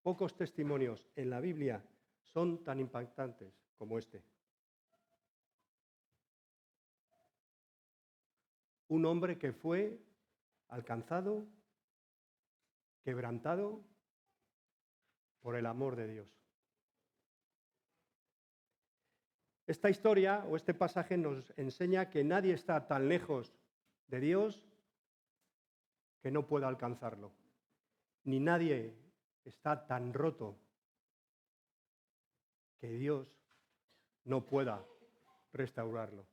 pocos testimonios en la Biblia son tan impactantes como este. Un hombre que fue alcanzado, quebrantado por el amor de Dios. Esta historia o este pasaje nos enseña que nadie está tan lejos de Dios que no pueda alcanzarlo, ni nadie está tan roto que Dios no pueda restaurarlo.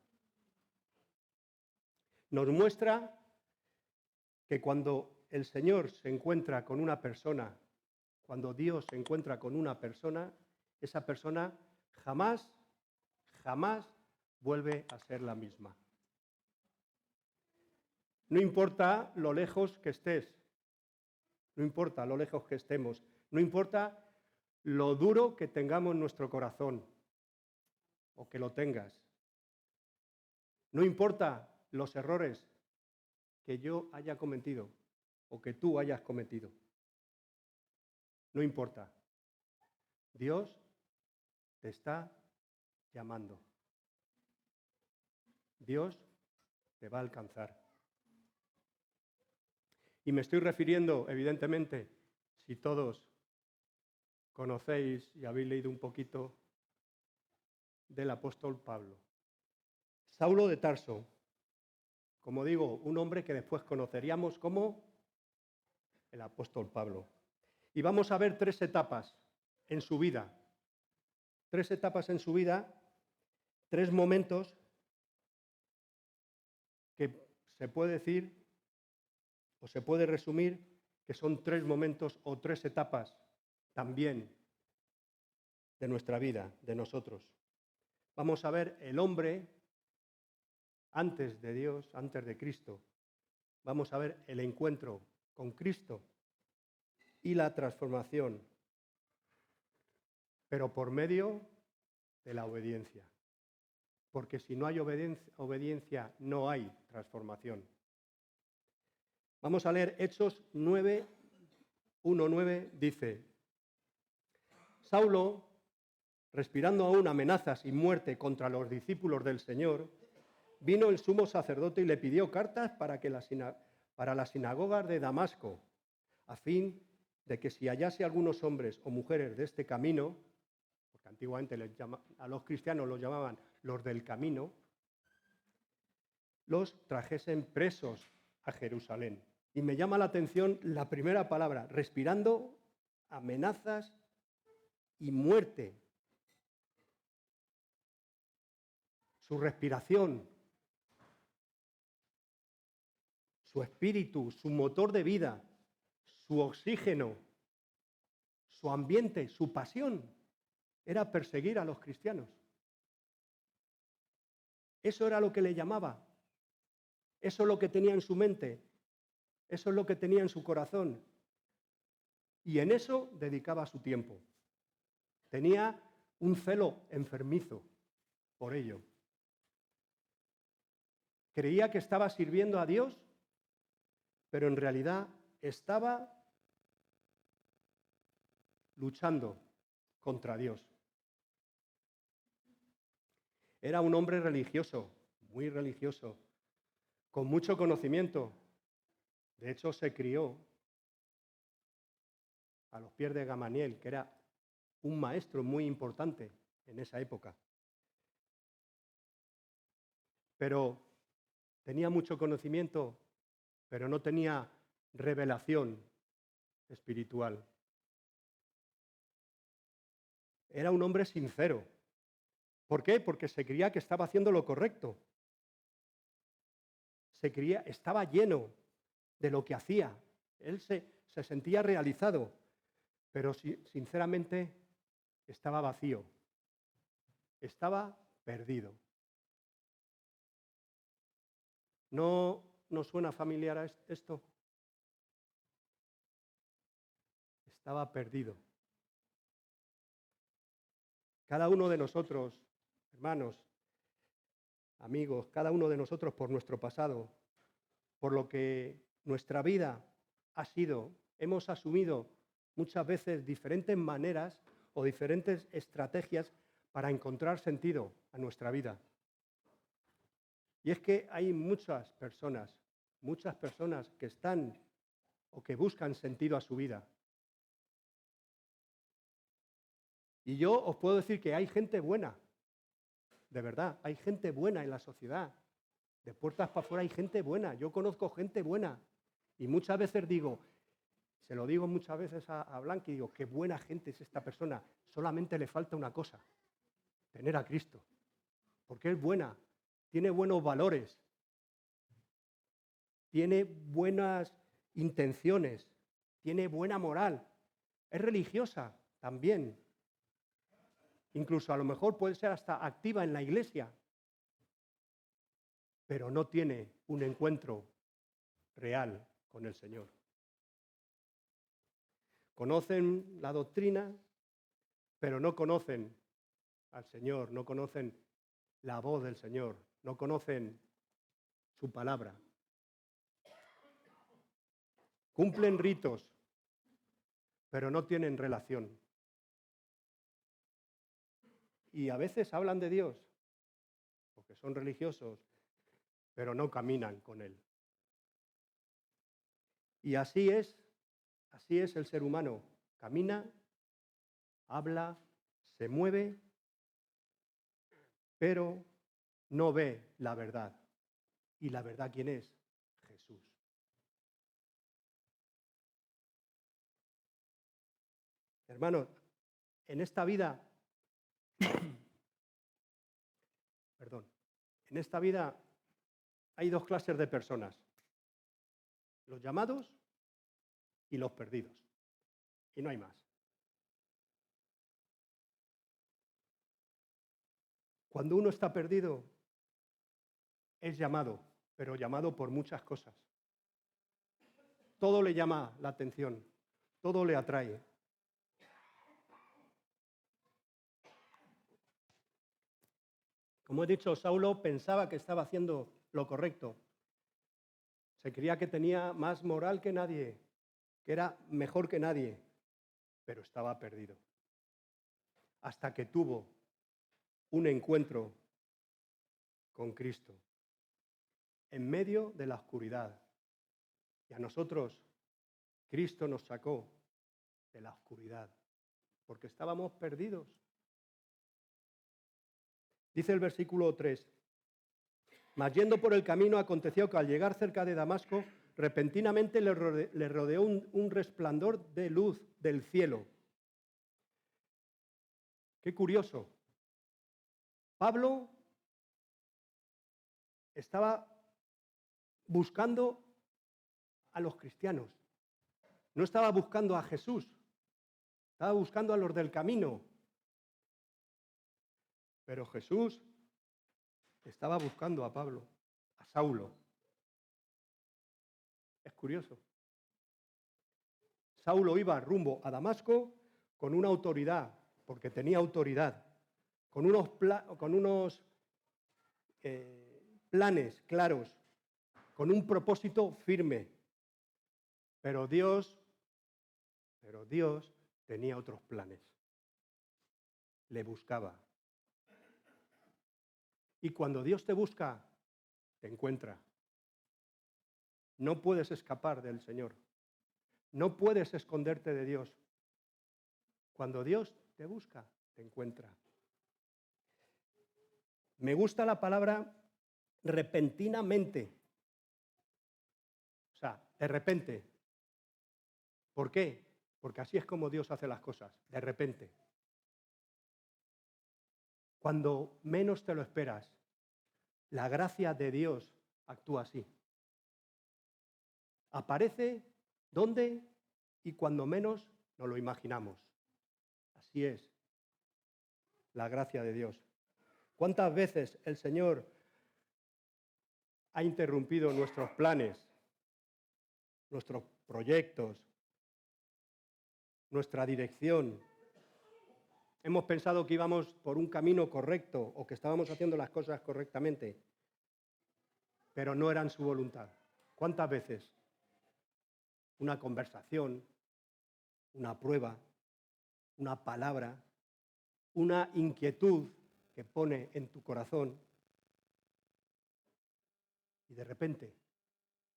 Nos muestra que cuando el Señor se encuentra con una persona, cuando Dios se encuentra con una persona, esa persona jamás vuelve a ser la misma. No importa lo lejos que estés, no importa lo lejos que estemos, no importa lo duro que tengamos nuestro corazón o que lo tengas. No importa los errores que yo haya cometido o que tú hayas cometido. No importa. Dios te está llamando. Dios te va a alcanzar. Y me estoy refiriendo, evidentemente, si todos conocéis y habéis leído un poquito del apóstol Pablo. Saulo de Tarso, como digo, un hombre que después conoceríamos como el apóstol Pablo. Y vamos a ver tres etapas en su vida. Tres etapas en su vida, tres momentos que se puede decir o se puede resumir que son tres momentos o tres etapas también de nuestra vida, de nosotros. Vamos a ver el hombre antes de Dios, antes de Cristo. Vamos a ver el encuentro con Cristo y la transformación, pero por medio de la obediencia. Porque si no hay obediencia, no hay transformación. Vamos a leer Hechos 9, 1-9, dice: Saulo, respirando aún amenazas y muerte contra los discípulos del Señor, vino el sumo sacerdote y le pidió cartas para las sinagogas de Damasco, a fin de que si hallase algunos hombres o mujeres de este camino, porque antiguamente a los cristianos los llamaban los del camino, los trajesen presos a Jerusalén. Y me llama la atención la primera palabra, respirando amenazas y muerte. Su respiración, su espíritu, su motor de vida, su oxígeno, su ambiente, su pasión, era perseguir a los cristianos. Eso era lo que le llamaba. Eso es lo que tenía en su mente. Eso es lo que tenía en su corazón. Y en eso dedicaba su tiempo. Tenía un celo enfermizo por ello. Creía que estaba sirviendo a Dios, pero en realidad estaba luchando contra Dios. Era un hombre religioso, muy religioso, con mucho conocimiento. De hecho, se crió a los pies de Gamaliel, que era un maestro muy importante en esa época. Pero tenía mucho conocimiento, pero no tenía revelación espiritual. Era un hombre sincero. ¿Por qué? Porque se creía que estaba haciendo lo correcto. Estaba lleno de lo que hacía. Él se sentía realizado, pero sinceramente estaba vacío. Estaba perdido. ¿No nos suena familiar a esto? Estaba perdido. Cada uno de nosotros, hermanos, amigos, cada uno de nosotros por nuestro pasado, por lo que nuestra vida ha sido hemos asumido muchas veces diferentes maneras o diferentes estrategias para encontrar sentido a nuestra vida. Y es que hay muchas personas que están o que buscan sentido a su vida. Y yo os puedo decir que hay gente buena, de verdad, hay gente buena en la sociedad. De puertas para afuera hay gente buena, yo conozco gente buena. Y muchas veces digo, se lo digo muchas veces a Blanqui, digo, qué buena gente es esta persona, solamente le falta una cosa, tener a Cristo. Porque es buena, tiene buenos valores, tiene buenas intenciones, tiene buena moral, es religiosa también. Incluso a lo mejor puede ser hasta activa en la iglesia, pero no tiene un encuentro real con el Señor. Conocen la doctrina, pero no conocen al Señor, no conocen la voz del Señor, no conocen su palabra. Cumplen ritos, pero no tienen relación. Y a veces hablan de Dios, porque son religiosos, pero no caminan con Él. Y así es el ser humano. Camina, habla, se mueve, pero no ve la verdad. ¿Y la verdad quién es? Jesús. Hermanos, en esta vida, en esta vida hay dos clases de personas, los llamados y los perdidos. Y no hay más. Cuando uno está perdido, es llamado, pero llamado por muchas cosas. Todo le llama la atención, todo le atrae. Como he dicho, Saulo pensaba que estaba haciendo lo correcto. Se creía que tenía más moral que nadie, que era mejor que nadie, pero estaba perdido. Hasta que tuvo un encuentro con Cristo en medio de la oscuridad. Y a nosotros, Cristo nos sacó de la oscuridad, porque estábamos perdidos. Dice el versículo 3, mas yendo por el camino aconteció que al llegar cerca de Damasco, repentinamente le rodeó un resplandor de luz del cielo. Qué curioso. Pablo estaba buscando a los cristianos, no estaba buscando a Jesús, estaba buscando a los del camino. Pero Jesús estaba buscando a Pablo, a Saulo. Es curioso. Saulo iba rumbo a Damasco con una autoridad, porque tenía autoridad, con unos planes claros, con un propósito firme. Pero Dios tenía otros planes. Le buscaba. Y cuando Dios te busca, te encuentra. No puedes escapar del Señor. No puedes esconderte de Dios. Cuando Dios te busca, te encuentra. Me gusta la palabra repentinamente. O sea, de repente. ¿Por qué? Porque así es como Dios hace las cosas, de repente. Cuando menos te lo esperas, la gracia de Dios actúa así. Aparece donde y cuando menos nos lo imaginamos. Así es la gracia de Dios. ¿Cuántas veces el Señor ha interrumpido nuestros planes, nuestros proyectos, nuestra dirección? Hemos pensado que íbamos por un camino correcto o que estábamos haciendo las cosas correctamente, pero no eran su voluntad. ¿Cuántas veces? una conversación, una prueba, una palabra, una inquietud que pone en tu corazón y de repente,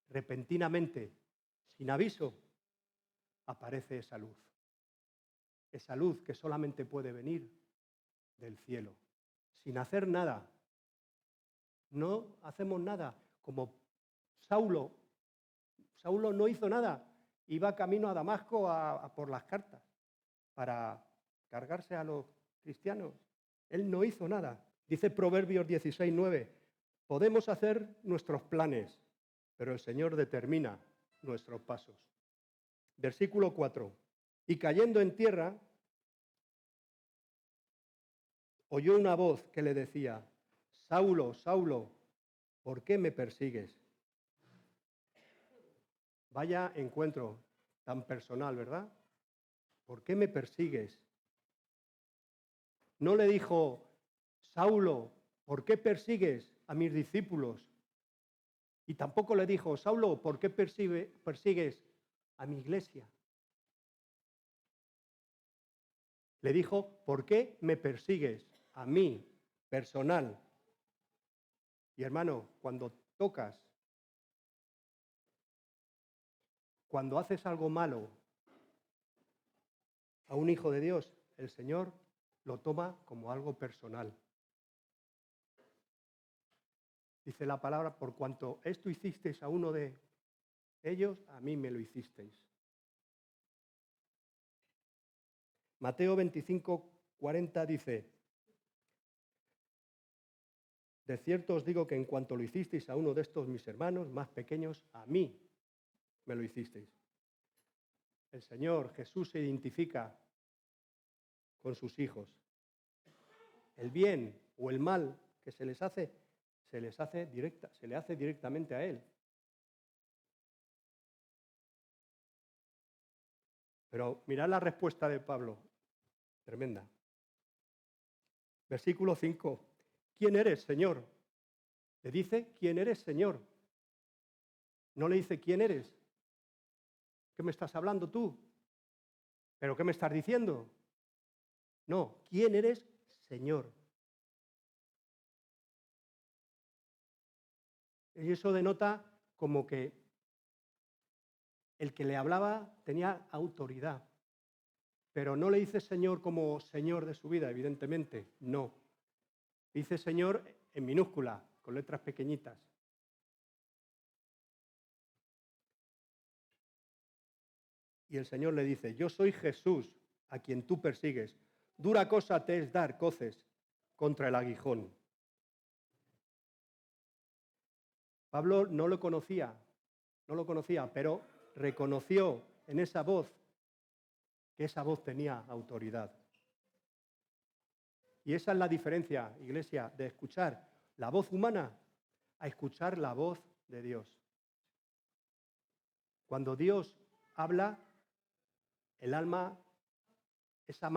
repentinamente, sin aviso, aparece esa luz. Esa luz que solamente puede venir del cielo, sin hacer nada. No hacemos nada, como Saulo. Saulo no hizo nada, iba camino a Damasco por las cartas para cargarse a los cristianos. Él no hizo nada. Dice Proverbios 16:9, podemos hacer nuestros planes, pero el Señor determina nuestros pasos. Versículo 4, y cayendo en tierra, oyó una voz que le decía, Saulo, Saulo, ¿por qué me persigues? Vaya encuentro tan personal, ¿verdad? ¿Por qué me persigues? No le dijo, Saulo, ¿por qué persigues a mis discípulos? Y tampoco le dijo, Saulo, ¿por qué persigues a mi iglesia? Le dijo, ¿por qué me persigues a mí, personal? Y hermano, cuando tocas, cuando haces algo malo a un hijo de Dios, el Señor lo toma como algo personal. Dice la palabra, por cuanto esto hicisteis a uno de ellos, a mí me lo hicisteis. Mateo 25:40 dice, de cierto os digo que en cuanto lo hicisteis a uno de estos mis hermanos más pequeños, a mí me lo hicisteis. El Señor Jesús se identifica con sus hijos. El bien o el mal que se le hace directamente a Él. Pero mirad la respuesta de Pablo, tremenda. Versículo 5, ¿quién eres, Señor? Le dice, ¿quién eres, Señor? No le dice, ¿quién eres? ¿Qué me estás hablando tú? ¿Pero qué me estás diciendo? No, ¿quién eres, Señor? Y eso denota como que el que le hablaba tenía autoridad. Pero no le dice Señor como Señor de su vida, evidentemente, no. Dice Señor en minúscula, con letras pequeñitas. Y el Señor le dice, yo soy Jesús, a quien tú persigues. Dura cosa te es dar coces contra el aguijón. Pablo no lo conocía, pero reconoció en esa voz que esa voz tenía autoridad. Y esa es la diferencia, iglesia, de escuchar la voz humana a escuchar la voz de Dios. Cuando Dios habla, el alma, esa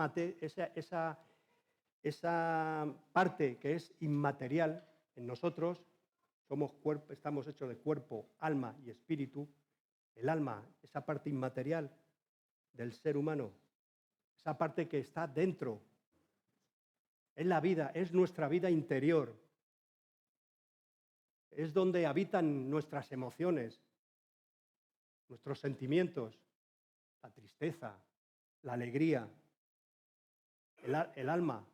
parte que es inmaterial en nosotros, estamos hechos de cuerpo, alma y espíritu. El alma, esa parte inmaterial del ser humano, esa parte que está dentro, es la vida, es nuestra vida interior. Es donde habitan nuestras emociones, nuestros sentimientos, la tristeza, la alegría. El alma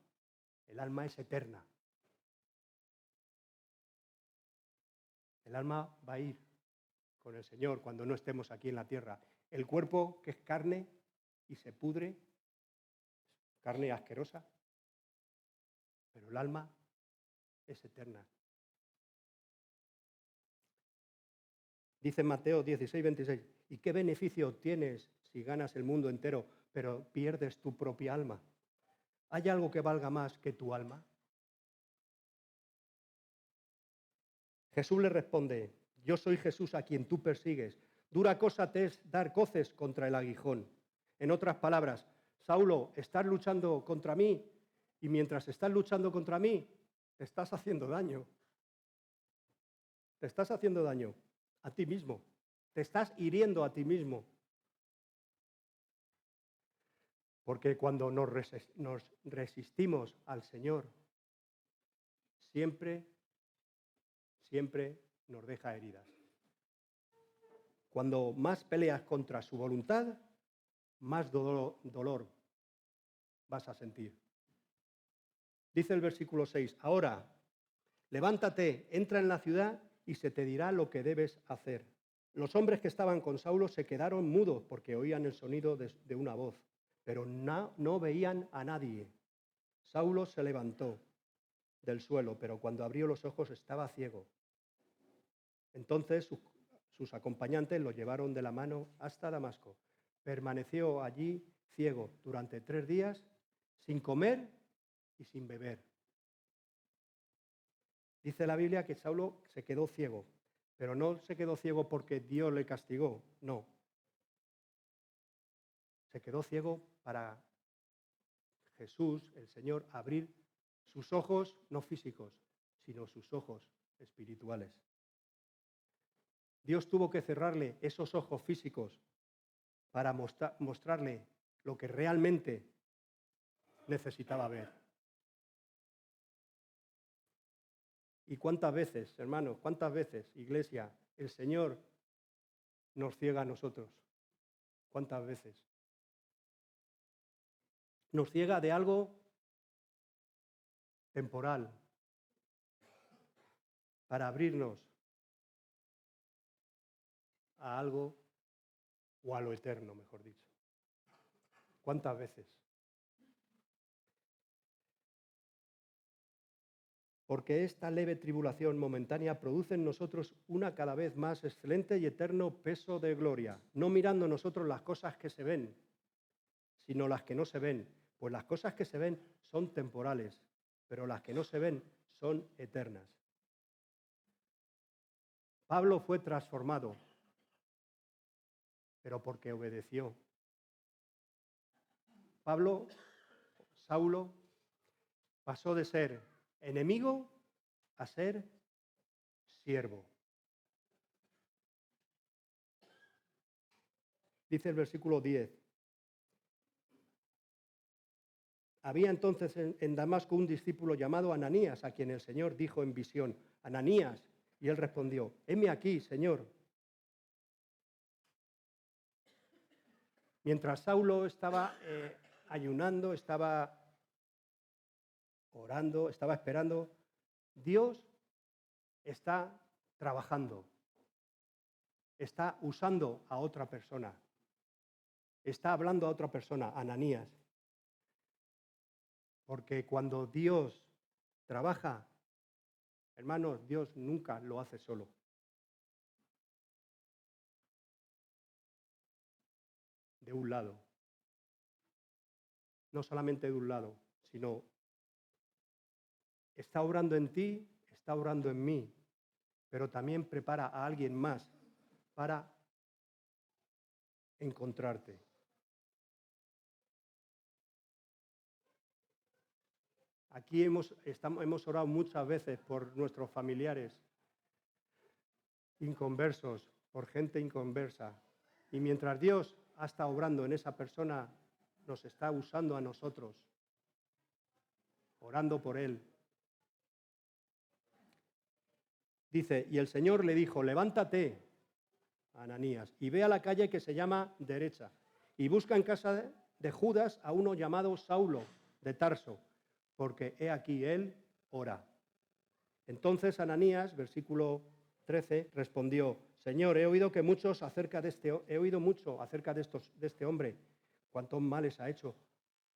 es eterna. El alma va a ir con el Señor cuando no estemos aquí en la tierra. El cuerpo, que es carne y se pudre, carne asquerosa, pero el alma es eterna. Dice Mateo 16:26, ¿y qué beneficio tienes si ganas el mundo entero, pero pierdes tu propia alma? ¿Hay algo que valga más que tu alma? Jesús le responde, yo soy Jesús a quien tú persigues. Dura cosa te es dar coces contra el aguijón. En otras palabras, Saulo, estás luchando contra mí y mientras estás luchando contra mí, te estás haciendo daño. Te estás haciendo daño a ti mismo. Te estás hiriendo a ti mismo. Porque cuando nos resistimos al Señor, siempre nos deja heridas. Cuando más peleas contra su voluntad, más dolor vas a sentir. Dice el versículo 6, ahora, levántate, entra en la ciudad y se te dirá lo que debes hacer. Los hombres que estaban con Saulo se quedaron mudos porque oían el sonido de una voz, pero no veían a nadie. Saulo se levantó del suelo, pero cuando abrió los ojos estaba ciego. Entonces sus acompañantes lo llevaron de la mano hasta Damasco. Permaneció allí ciego durante 3 días, sin comer y sin beber. Dice la Biblia que Saulo se quedó ciego, pero no se quedó ciego porque Dios le castigó, no. Se quedó ciego para Jesús, el Señor, abrir sus ojos, no físicos, sino sus ojos espirituales. Dios tuvo que cerrarle esos ojos físicos para mostrarle lo que realmente necesitaba ver. ¿Y cuántas veces, hermanos, cuántas veces, iglesia, el Señor nos ciega a nosotros? ¿Cuántas veces? Nos ciega de algo temporal para abrirnos a algo o a lo eterno, mejor dicho. ¿Cuántas veces? Porque esta leve tribulación momentánea produce en nosotros una cada vez más excelente y eterno peso de gloria, no mirando nosotros las cosas que se ven, sino las que no se ven, pues las cosas que se ven son temporales, pero las que no se ven son eternas. Pablo fue transformado, pero porque obedeció. Saulo, pasó de ser enemigo a ser siervo. Dice el versículo 10. Había entonces en Damasco un discípulo llamado Ananías, a quien el Señor dijo en visión, Ananías, y él respondió, heme aquí, Señor. Mientras Saulo estaba ayunando, estaba orando, estaba esperando, Dios está trabajando, está usando a otra persona, está hablando a otra persona, Ananías. Porque cuando Dios trabaja, hermanos, Dios nunca lo hace solo. De un lado. No solamente de un lado, sino está obrando en ti, está obrando en mí, pero también prepara a alguien más para encontrarte. Aquí hemos orado muchas veces por nuestros familiares inconversos, por gente inconversa. Y mientras Dios está obrando en esa persona, nos está usando a nosotros, orando por él. Dice, y el Señor le dijo, levántate, Ananías, y ve a la calle que se llama Derecha, y busca en casa de Judas a uno llamado Saulo de Tarso, porque he aquí él ora. Entonces Ananías, versículo 13, respondió, Señor, he oído mucho acerca de este hombre, cuántos males ha hecho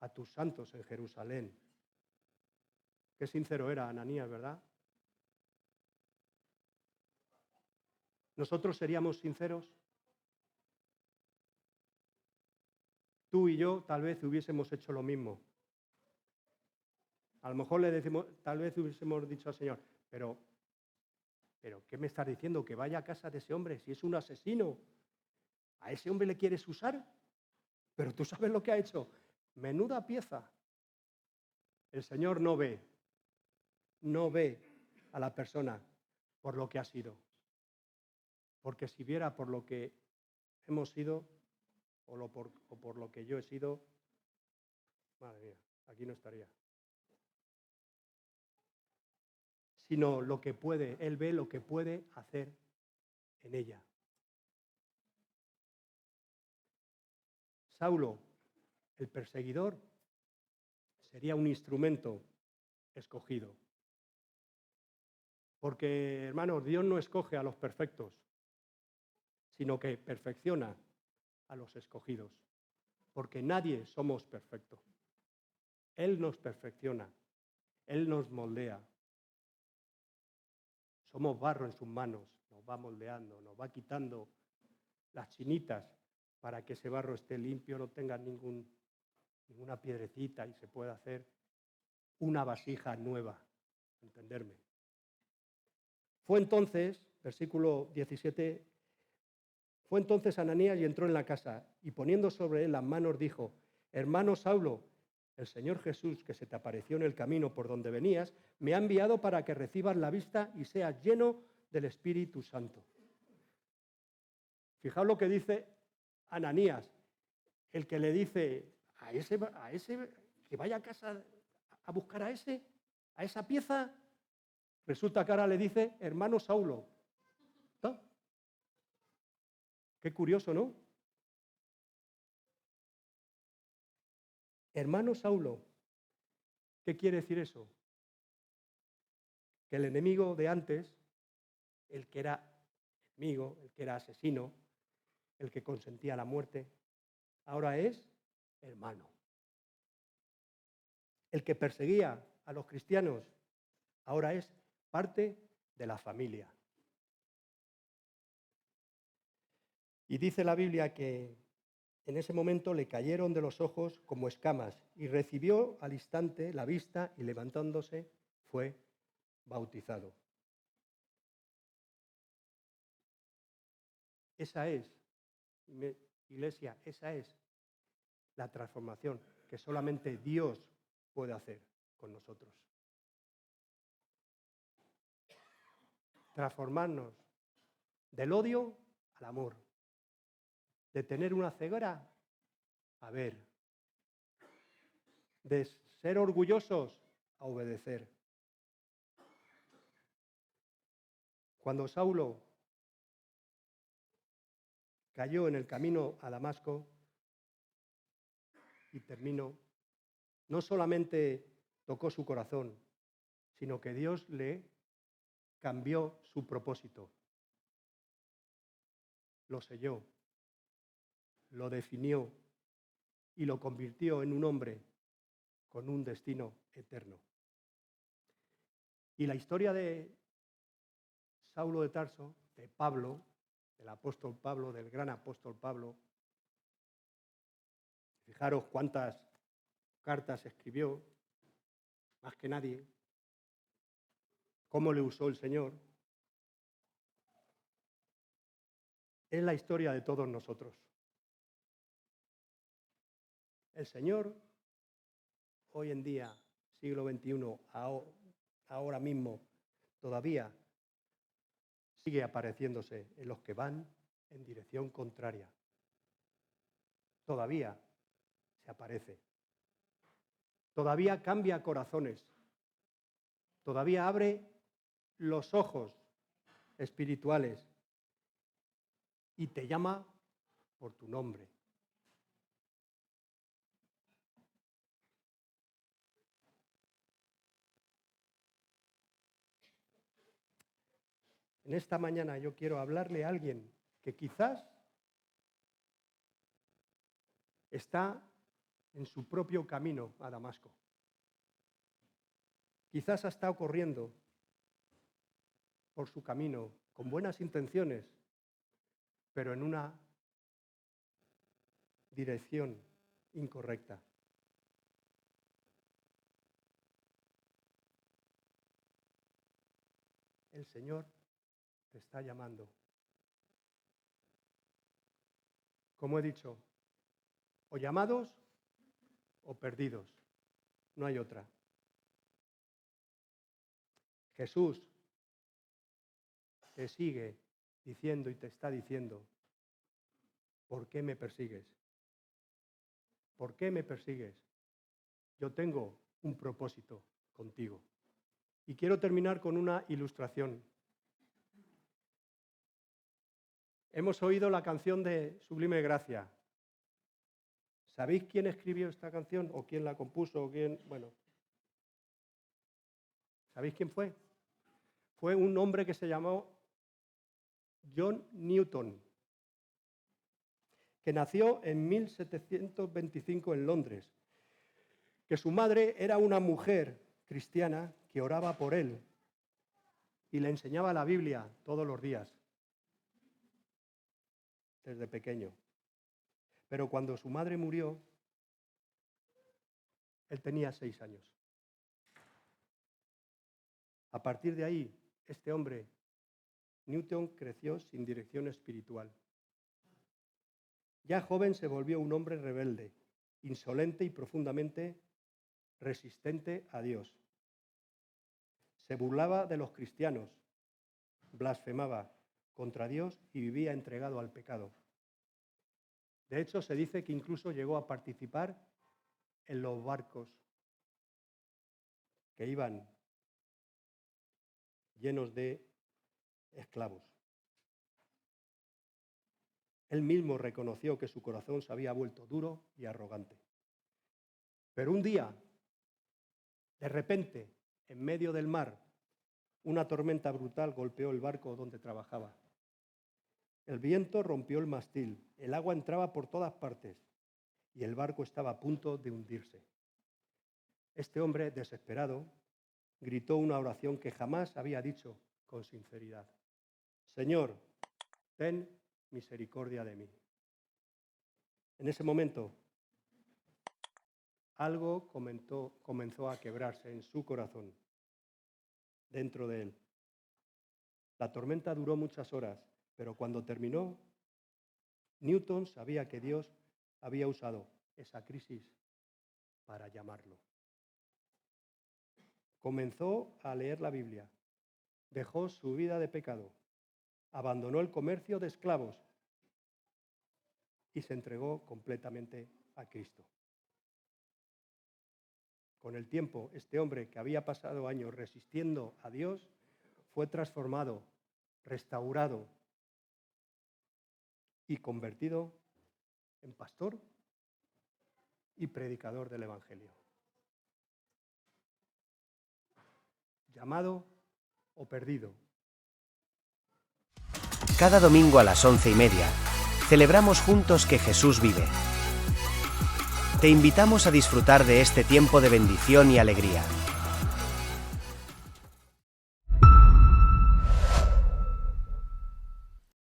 a tus santos en Jerusalén. Qué sincero era Ananías, ¿verdad? ¿Nosotros seríamos sinceros? Tú y yo tal vez hubiésemos hecho lo mismo. A lo mejor le decimos, tal vez hubiésemos dicho al Señor, pero ¿qué me estás diciendo? Que vaya a casa de ese hombre, si es un asesino. ¿A ese hombre le quieres usar? Pero tú sabes lo que ha hecho. Menuda pieza. El Señor no ve a la persona por lo que ha sido. Porque si viera por lo que hemos sido o por lo que yo he sido, madre mía, aquí no estaría. Sino lo que puede, él ve lo que puede hacer en ella. Saulo, el perseguidor, sería un instrumento escogido. Porque, hermanos, Dios no escoge a los perfectos, sino que perfecciona a los escogidos. Porque nadie somos perfectos. Él nos perfecciona, Él nos moldea. Somos barro en sus manos, nos va moldeando, nos va quitando las chinitas para que ese barro esté limpio, no tenga ninguna piedrecita y se pueda hacer una vasija nueva, entenderme. Fue entonces, versículo 17, fue entonces Ananías y entró en la casa y poniendo sobre él las manos dijo, hermano Saulo, el Señor Jesús que se te apareció en el camino por donde venías, me ha enviado para que recibas la vista y seas lleno del Espíritu Santo. Fijaos lo que dice Ananías, el que le dice a ese que vaya a casa a buscar a esa pieza, resulta que ahora le dice, hermano Saulo. ¿No? Qué curioso, ¿no? Hermano Saulo, ¿qué quiere decir eso? Que el enemigo de antes, el que era enemigo, el que era asesino, el que consentía la muerte, ahora es hermano. El que perseguía a los cristianos, ahora es parte de la familia. Y dice la Biblia que en ese momento le cayeron de los ojos como escamas y recibió al instante la vista y levantándose fue bautizado. Esa es, iglesia, esa es la transformación que solamente Dios puede hacer con nosotros. Transformarnos del odio al amor, de tener una ceguera a ver, de ser orgullosos a obedecer. Cuando Saulo cayó en el camino a Damasco, y terminó, no solamente tocó su corazón, sino que Dios le cambió su propósito. Lo selló, lo definió y lo convirtió en un hombre con un destino eterno. Y la historia de Saulo de Tarso, de Pablo, del apóstol Pablo, del gran apóstol Pablo, fijaros cuántas cartas escribió, más que nadie, cómo le usó el Señor. Es la historia de todos nosotros. El Señor, hoy en día, siglo XXI, ahora mismo, todavía sigue apareciéndose en los que van en dirección contraria. Todavía se aparece. Todavía cambia corazones. Todavía abre los ojos espirituales y te llama por tu nombre. En esta mañana yo quiero hablarle a alguien que quizás está en su propio camino a Damasco. Quizás ha estado corriendo por su camino con buenas intenciones, pero en una dirección incorrecta. El Señor te está llamando. Como he dicho, o llamados o perdidos. No hay otra. Jesús te sigue diciendo y te está diciendo, ¿por qué me persigues? ¿Por qué me persigues? yo tengo un propósito contigo. Y quiero terminar con una ilustración. Hemos oído la canción de Sublime Gracia. ¿Sabéis quién escribió esta canción? ¿O quién la compuso? Bueno. ¿Sabéis quién fue? Fue un hombre que se llamó John Newton, que nació en 1725 en Londres, que su madre era una mujer cristiana que oraba por él y le enseñaba la Biblia todos los días, desde pequeño. Pero cuando su madre murió, él tenía 6 años. A partir de ahí, este hombre, Newton, creció sin dirección espiritual. Ya joven se volvió un hombre rebelde, insolente y profundamente resistente a Dios. Se burlaba de los cristianos, blasfemaba contra Dios y vivía entregado al pecado. De hecho, se dice que incluso llegó a participar en los barcos que iban llenos de esclavos. Él mismo reconoció que su corazón se había vuelto duro y arrogante. Pero un día, de repente, en medio del mar, una tormenta brutal golpeó el barco donde trabajaba. El viento rompió el mástil, el agua entraba por todas partes y el barco estaba a punto de hundirse. Este hombre, desesperado, gritó una oración que jamás había dicho con sinceridad. Señor, ten misericordia de mí. En ese momento, algo comenzó a quebrarse en su corazón, dentro de él. La tormenta duró muchas horas, pero cuando terminó, Newton sabía que Dios había usado esa crisis para llamarlo. Comenzó a leer la Biblia, dejó su vida de pecado, abandonó el comercio de esclavos y se entregó completamente a Cristo. Con el tiempo, este hombre que había pasado años resistiendo a Dios fue transformado, restaurado y convertido en pastor y predicador del Evangelio. Llamado o perdido. Cada domingo a las 11:30 celebramos juntos que Jesús vive. Te invitamos a disfrutar de este tiempo de bendición y alegría.